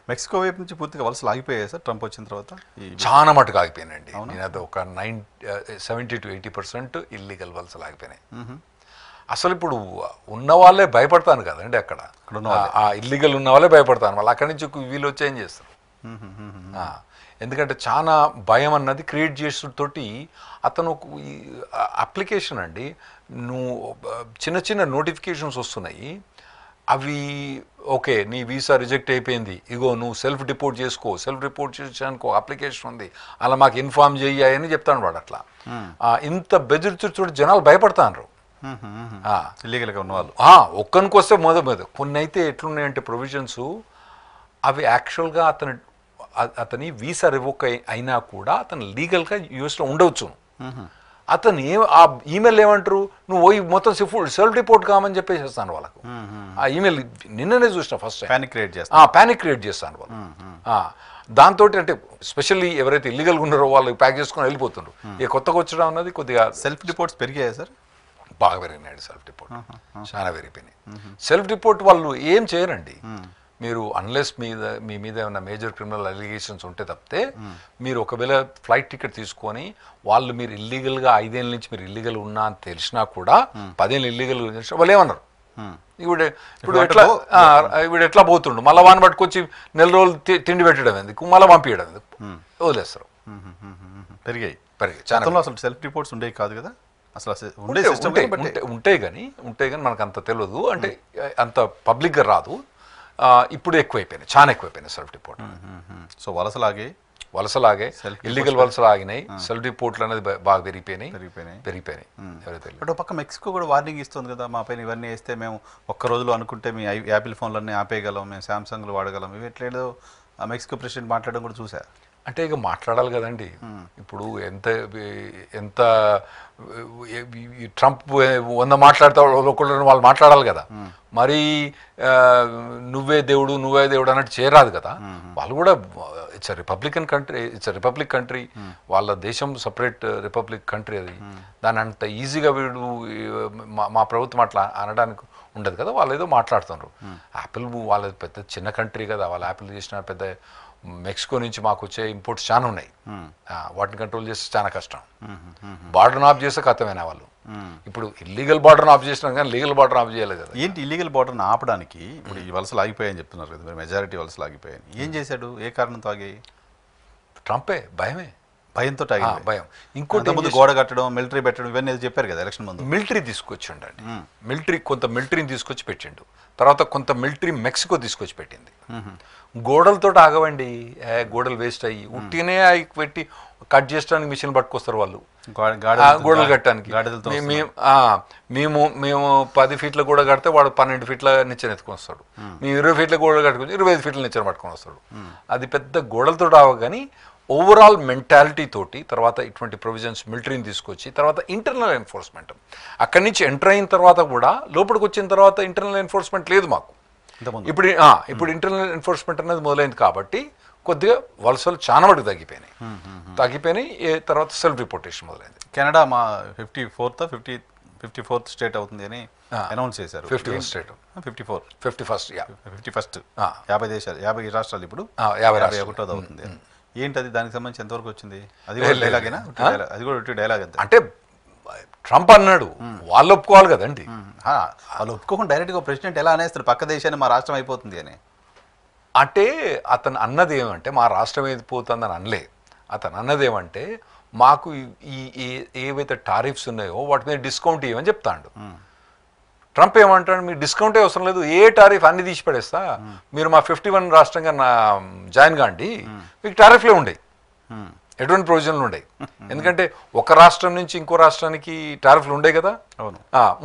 Mexico వైపు నుంచి పూర్తిగా వలసలు ఆగిపోయాయి సార్ ట్రంప్ వచ్చిన తర్వాత? చాలా మటుకు ఆగిపోయినండి. నేను అది ఒక 70 to 80% ఇల్లీగల్ వలసలు ఆగిపోయినాయి. అసలు ఇప్పుడు ఉన్న వాళ్ళే భయపడతాను కదండి. అక్కడ ఆ ఇల్లీగల్ ఉన్న వాళ్ళే భయపడతాను. వాళ్ళు అక్కడి నుంచి వీళ్ళు వచ్చి ఏం చేస్తారు? ఎందుకంటే చాలా భయం అన్నది క్రియేట్ చేసేటతోటి అతను అప్లికేషన్ అండి, నువ్వు చిన్న చిన్న నోటిఫికేషన్స్ వస్తున్నాయి, అవి ఓకే నీ వీసా రిజెక్ట్ అయిపోయింది, ఇగో నువ్వు సెల్ఫ్ రిపోర్ట్ చేసుకో, సెల్ఫ్ రిపోర్ట్ చేసానుకో అప్లికేషన్ ఉంది, అలా మాకు ఇన్ఫార్మ్ చెయ్యని చెప్తాను వాడు. అట్లా ఇంత బెదిరిచుడు జనాలు భయపడతాను. ఇల్లీగల్గా ఉన్నవాళ్ళు ఒక్కనికి వస్తే మొదలు కొన్ని అయితే ఎట్లున్నాయంటే ప్రొవిజన్స్ అవి యాక్చువల్గా అతని వీసా రివోక్ అయినా కూడా అతను లీగల్గా యూఎస్లో ఉండవచ్చు. అతను ఆ ఈమెయిల్ ఏమంటారు, నువ్వు మొత్తం సెల్ఫ్ రిపోర్ట్ కామని చెప్పేసేస్తాను వాళ్ళకు. ఆ ఈమెయిల్ నిన్ననే చూసిన ఫస్ట్ ప్యానిక్ క్రియేట్ చేస్తాను వాళ్ళు. దాంతో అంటే స్పెషల్లీ ఎవరైతే ఇల్లీగల్గా ఉన్నారో వాళ్ళు ప్యాక్ చేసుకుని వెళ్ళిపోతున్నారు. ఇక కొత్తగా వచ్చడం అన్నది కొద్దిగా సెల్ఫ్ రిపోర్ట్స్ పెరిగాయా సార్? బాగా పెరిగినాడు సెల్ఫ్ రిపోర్ట్, చాలా పెరిగిపోయినాయి. సెల్ఫ్ రిపోర్ట్ వాళ్ళు ఏం చేయరండి, మీరు అన్లెస్ మీ మీద ఏమైనా మేజర్ క్రిమినల్ అలిగేషన్స్ ఉంటే తప్పితే మీరు ఒకవేళ ఫ్లైట్ టికెట్ తీసుకొని వాళ్ళు మీరు ఇల్లీగల్గా 5 ఏళ్ళ నుంచి మీరు ఇల్లీగల్ ఉన్నా అని తెలిసినా కూడా 10 ఏళ్ళు ఇల్లీగల్ వాళ్ళు ఏమన్నారు, ఇప్పుడు ఎట్లా పోతుండు, మళ్ళీ వాడిని పట్టుకొచ్చి నెల రోజులు తిండి పెట్టడం ఎందుకు, మళ్ళీ పంపించడం ఎందుకు, వదిలేస్తారు. పెరిగాయి చాలా. అసలు సెల్ఫ్ రిపోర్ట్స్ ఉండేవి కాదు కదా అసలు? ఉంటాయి కానీ మనకు అంత తెలియదు, అంటే అంత పబ్లిక్గా రాదు. ఇప్పుడు ఎక్కువైపోయినాయి, చాలా ఎక్కువైపోయినాయి సెల్ఫ్ రిపోర్ట్. సో వలసలాగే ఇల్లీగల్ వలసలు ఆగినాయి, సెల్ఫ్ రిపోర్ట్లు అనేది బాగా పెరిగిపోయినాయి. బట్ ఒక పక్క మెక్సికో కూడా వార్నింగ్ ఇస్తుంది కదా, మా పైన ఇవన్నీ వేస్తే మేము ఒక్క రోజులో అనుకుంటే మీ యాపిల్ ఫోన్లన్నీ ఆపేయగలం, మేము శాంసంగ్లు వాడగలం, ఇవి ఎట్లేదో మెక్సికో ప్రెసిడెంట్ మాట్లాడడం కూడా చూసా. అంటే ఇక మాట్లాడాలి కదండి. ఇప్పుడు ఎంత ట్రంప్ 100 మాట్లాడతాడు, ఒకళ్ళు వాళ్ళు మాట్లాడాలి కదా. మరి నువ్వే దేవుడు అన్నట్టు చేయరాదు కదా. వాళ్ళు కూడా ఇట్స్ రిపబ్లిక్ కంట్రీ, వాళ్ళ దేశం సపరేట్ రిపబ్లిక్ కంట్రీ. అది దాని అంత ఈజీగా వీడు మా ప్రభుత్వం అట్లా అనడానికి ఉండదు కదా. వాళ్ళు ఏదో మాట్లాడుతున్నారు. యాపిల్ వాళ్ళది పెద్ద చిన్న కంట్రీ కదా, వాళ్ళు యాపిల్ చేసిన పెద్ద మెక్సికో నుంచి మాకు వచ్చే ఇంపోర్ట్స్ చాలా ఉన్నాయి, వాటిని కంట్రోల్ చేస్తే చాలా కష్టం. బార్డర్ని ఆఫ్ చేస్తే కథమైనా వాళ్ళు. ఇప్పుడు ఇల్లీగల్ బార్డర్ని ఆఫ్ చేసినా కానీ లీగల్ బార్డర్ ఆఫ్ చేయలేదు కదా. ఏంటి ఇల్లీగల్ బార్డర్ని ఆపడానికి ఇప్పుడు ఈ వలసలు ఆగిపోయాయని చెప్తున్నారు కదా, మరి మెజారిటీ వలసలు ఆగిపోయాయని ఏం చేశాడు, ఏ కారణంతో ఆగాయి? ట్రంపే, భయంతో భయం. ఇంకోటి గోడ కట్టడం, మిలిటరీ పెట్టడం, ఇవన్నీ చెప్పారు కదా ఎలక్షన్ ముందు. మిలిటరీ తీసుకొచ్చిండండి, కొంత మిలిటరీని తీసుకొచ్చి పెట్టిండు. తర్వాత కొంత మిలిటరీ మెక్సికో తీసుకొచ్చి పెట్టింది. గోడలతో ఆగవండి, గోడలు వేస్ట్ అయ్యి ఉట్టినే పెట్టి కట్ చేయడానికి మిషన్ పట్టుకొస్తారు వాళ్ళు గోడలు కట్టడానికి. మేము 10 ఫీట్ల గోడ కడితే వాడు 12 ఫీట్ల నిచ్చెన ఎత్తుకొని వస్తాడు. మేము 20 ఫీట్ల గోడ కట్టుకొని 25 ఫీట్ల నిచ్చెన పట్టుకొని వస్తాడు. అది పెద్ద గోడలతో ఆగ కానీ ఓవరాల్ మెంటాలిటీ తోటి తర్వాత ఇటువంటి ప్రొవిజన్స్ మిలిటరీని తీసుకొచ్చి తర్వాత ఇంటర్నల్ ఎన్ఫోర్స్మెంట్. అక్కడి నుంచి ఎంటర్ అయిన తర్వాత కూడా లోపలికి వచ్చిన తర్వాత ఇంటర్నల్ ఎన్ఫోర్స్మెంట్ లేదు మాకు. ఇప్పుడు ఇంటర్నల్ ఎన్ఫోర్స్మెంట్ అనేది మొదలైంది కాబట్టి కొద్దిగా వలసలు చాలా మటుకు తగ్గిపోయినాయి. తర్వాత సెల్ఫ్ రిపోర్టేషన్ మొదలైంది. కెనడా మా 54th స్టేట్ అవుతుంది అని అనౌన్స్ చేశారు. 51st స్టేట్, 51st 50 దేశాలు, 50 రాష్ట్రాలు ఇప్పుడు 51వ అవుతుంది. ఏంటది, దానికి సంబంధించి ఎంతవరకు వచ్చింది? అది కూడా డైలాగేనా? అది కూడా డైలాగ్ అంటే ట్రంప్ అన్నాడు, వాళ్ళు ఒప్పుకోవాలి కదండి. వాళ్ళు ఒప్పుకోకుండా డైరెక్ట్గా ప్రెసిడెంట్ ఎలా అనేస్తారు పక్క దేశాన్ని మా రాష్ట్రం అయిపోతుంది అని? అంటే అతను అన్నది ఏమంటే మా రాష్ట్రం అయిపోతుందని అనలే. అతను అన్నది ఏమంటే మాకు ఏవైతే టారిఫ్స్ ఉన్నాయో వాటి మీద డిస్కౌంట్ ఇవ్వమని చెప్తాడు. ట్రంప్ ఏమంటాడు, మీకు డిస్కౌంటే అవసరం లేదు, ఏ టారిఫ్ అన్ని తీసి పడేస్తా, మీరు మా 51 రాష్ట్రంగా జాయిన్ కాండి, మీకు టారిఫ్లే ఉండేవి, ఎటువంటి ప్రొవిజన్లు ఉండేవి. ఎందుకంటే ఒక రాష్ట్రం నుంచి ఇంకో రాష్ట్రానికి టారిఫ్లు ఉండే కదా,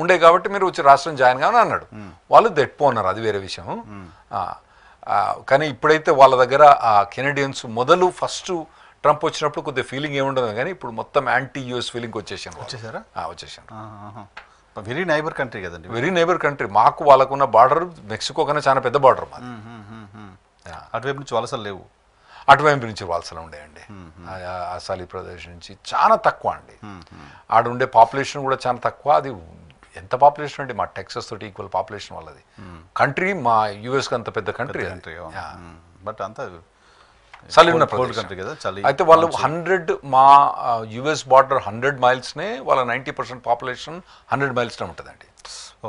ఉండే కాబట్టి మీరు వచ్చి రాష్ట్రం జాయిన్ కావని అన్నాడు. వాళ్ళు దెట్పోన్నారు, అది వేరే విషయం. కానీ ఇప్పుడైతే వాళ్ళ దగ్గర కెనడియన్స్ ఫస్ట్ ట్రంప్ వచ్చినప్పుడు కొద్దిగా ఫీలింగ్ ఏముండదు, కానీ ఇప్పుడు మొత్తం యాంటీ యూఎస్ ఫీలింగ్ వచ్చేసారు. వెరీ నైబర్ కంట్రీ కదండి, వెరీ నైబర్ కంట్రీ. మాకు వాళ్ళకున్న బార్డర్ మెక్సికో కన్నా చాలా పెద్ద బార్డర్ మాది. అటువైపు నుంచి వలసలు లేవు, అటువైపు నుంచి వలసలు ఉండేయండి. అసాలి ప్రదేశ్ నుంచి చాలా తక్కువ అండి. ఆడుండే పాపులేషన్ కూడా చాలా తక్కువ. అది ఎంత పాపులేషన్ అండి, మా టెక్సస్ తోటి ఈక్వల్ పాపులేషన్ వాళ్ళది. కంట్రీ మా యుఎస్కి అంత పెద్ద కంట్రీ. బట్ అంతా చలి ఉన్న కోల్డ్ కంట్రీ కదా, చలి. అయితే వాళ్ళు 100 మా యుఎస్ బార్డర్ 100 మైల్స్నే వాళ్ళ 90% పాపులేషన్ 100 మైల్స్నే ఉంటుందండి.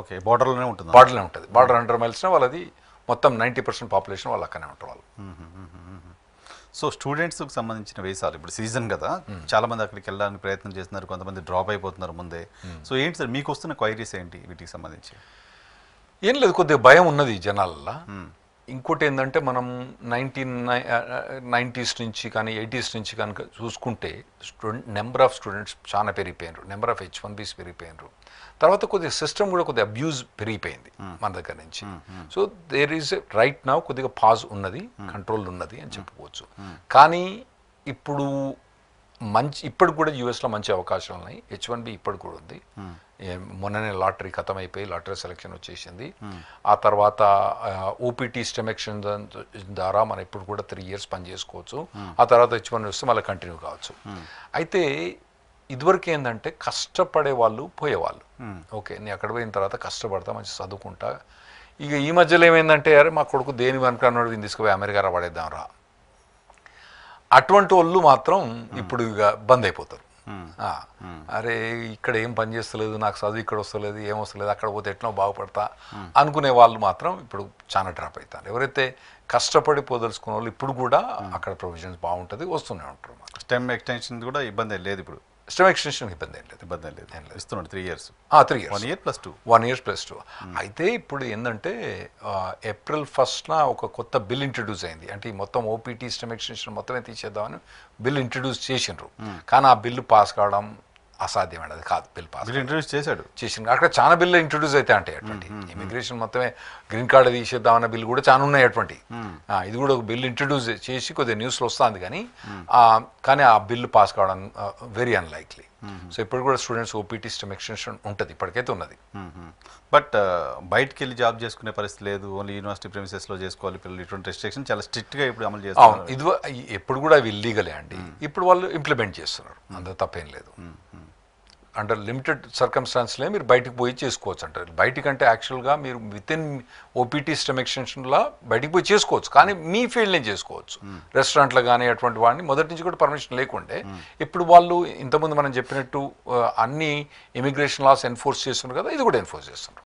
ఓకే, బార్డర్లోనే ఉంటుంది. బార్డర్లోనే ఉంటుంది. బార్డర్ 100 మైల్స్నే వాళ్ళది మొత్తం 90% పాపులేషన్ వాళ్ళు అక్కడనే ఉంటారు వాళ్ళు. సో స్టూడెంట్స్కి సంబంధించిన వీసాలు ఇప్పుడు సీజన్ కదా, చాలా మంది అక్కడికి వెళ్ళడానికి ప్రయత్నం చేస్తున్నారు, కొంతమంది డ్రాప్ అయిపోతున్నారు ముందే. సో ఏంటి సార్ మీకు వస్తున్న క్వైరీస్ ఏంటి వీటికి సంబంధించి? ఏం లేదు, కొద్దిగా భయం ఉన్నది జనాలల్లో. ఇంకోటి ఏంటంటే మనం 1990s నుంచి కానీ 80s నుంచి కనుక చూసుకుంటే నెంబర్ ఆఫ్ స్టూడెంట్స్ చాలా పెరిగిపోయినారు, నెంబర్ ఆఫ్ H1Bs పెరిగిపోయినారు. తర్వాత కొద్దిగా సిస్టమ్ కూడా కొద్దిగా అబ్యూజ్ పెరిగిపోయింది మన దగ్గర నుంచి. So there is right now కొద్దిగా పాజ్ ఉన్నది, కంట్రోల్ ఉన్నది అని చెప్పుకోవచ్చు. కానీ ఇప్పుడు ఇప్పటికి కూడా యూఎస్లో మంచి అవకాశాలు ఉన్నాయి. H1B ఇప్పటికి కూడా ఉంది. మొన్ననే లాటరీ ఖతం అయిపోయి లాటరీ సెలెక్షన్ వచ్చేసింది. ఆ తర్వాత ఓపీటీ స్టెమెక్షన్ ద్వారా మనం ఇప్పుడు కూడా 3 years పని చేసుకోవచ్చు. ఆ తర్వాత H1 వస్తే మళ్ళీ కంటిన్యూ కావచ్చు. అయితే ఇదివరకు ఏంటంటే కష్టపడే వాళ్ళు పోయేవాళ్ళు. ఓకే, నేను అక్కడ పోయిన తర్వాత కష్టపడతా, మంచి చదువుకుంటా. ఇక ఈ మధ్యలో ఏమైందంటే అరే మా కొడుకు దేని వెనకన్నాడు, దీన్ని తీసుకుపోయి అమెరికా పడేద్దాం రా, అటువంటి వాళ్ళు మాత్రం ఇప్పుడు ఇక బంద్ అయిపోతారు. అరే ఇక్కడ ఏం పని చేస్తలేదు, నాకు చదువు ఇక్కడ వస్తలేదు, ఏం వస్తలేదు, అక్కడ పోతే ఎట్లా బాగుపడతా అనుకునే వాళ్ళు మాత్రం ఇప్పుడు చాలా డ్రాప్ అవుతారు. ఎవరైతే కష్టపడి పోదలుచుకున్న వాళ్ళు ఇప్పుడు కూడా అక్కడ ప్రొవిజన్స్ బాగుంటుంది, వస్తూనే ఉంటారు. స్టెమ్ ఎక్స్టెన్షన్ కూడా ఇబ్బంది లేదు, ఇప్పుడు స్టెమ్ ఎక్స్టెన్షన్ ఇబ్బంది ఏం లేదు, ఇస్తున్నాడు 3 years. 3 years, 1 year + 2. 1 year + 2. అయితే ఇప్పుడు ఏంటంటే April 1st ఒక కొత్త బిల్ ఇంట్రడ్యూస్ అయింది. అంటే ఈ మొత్తం ఓపీటీ స్టెమ్ ఎక్స్టెన్షన్ మొత్తమే తీసేద్దామని బిల్ ఇంట్రడ్యూస్ చేసిండ్రు. కానీ ఆ బిల్లు పాస్ కావడం అసాధ్యమైనది, అది కాదు. బిల్ పాస్ ఇంట్రడ్యూస్ చేసిండు. అక్కడ చాలా బిల్లు ఇంట్రడ్యూస్ అయితే అంటే అటువంటి ఇమిగ్రేషన్ మొత్తమే గ్రీన్ కార్డు తీసేద్దామన్న బిల్లు కూడా చాలా ఉన్నాయి అటువంటి. ఇది కూడా ఒక బిల్లు ఇంట్రడ్యూస్ చేసి కొద్దిగా న్యూస్లో వస్తుంది, కానీ ఆ బిల్లు పాస్ కావడం వెరీ అన్లైక్లీ. సో ఇప్పుడు కూడా స్టూడెంట్స్ ఓపీటీ స్టెమ్ ఎక్స్టెన్షన్ ఉంటుంది, ఇప్పటికైతే ఉన్నది. బట్ బయటకు వెళ్ళి జాబ్ చేసుకునే పరిస్థితి లేదు, ఓన్లీ యూనివర్సిటీ ప్రెమిసెస్లో చేసుకోవాలి పిల్లలు. ఇటువంటి రెస్ట్రిక్షన్ చాలా స్ట్రిక్ట్గా ఇప్పుడు అమలు చేస్తారు. ఇది ఎప్పుడు కూడా అవి ఇల్లీగలే అండి. ఇప్పుడు వాళ్ళు ఇంప్లిమెంట్ చేస్తున్నారు, అందులో తప్పేం లేదు. అండర్ లిమిటెడ్ సర్కమ్స్టాన్స్లే మీరు బయటకు పోయి చేసుకోవచ్చు అంటారు. బయటికంటే యాక్చువల్గా మీరు వితిన్ ఓపీటీ స్టెమ్ ఎక్స్టెన్షన్లో బయటికి పోయి చేసుకోవచ్చు, కానీ మీ ఫీల్డ్నే చేసుకోవచ్చు. రెస్టారెంట్లో కానీ అటువంటి వాడిని మొదటి నుంచి కూడా పర్మిషన్ లేకుండే ఇప్పుడు వాళ్ళు ఇంతకుముందు మనం చెప్పినట్టు అన్ని ఇమిగ్రేషన్ లాస్ ఎన్ఫోర్స్ చేస్తున్నారు కదా, ఇది కూడా ఎన్ఫోర్స్ చేస్తున్నారు.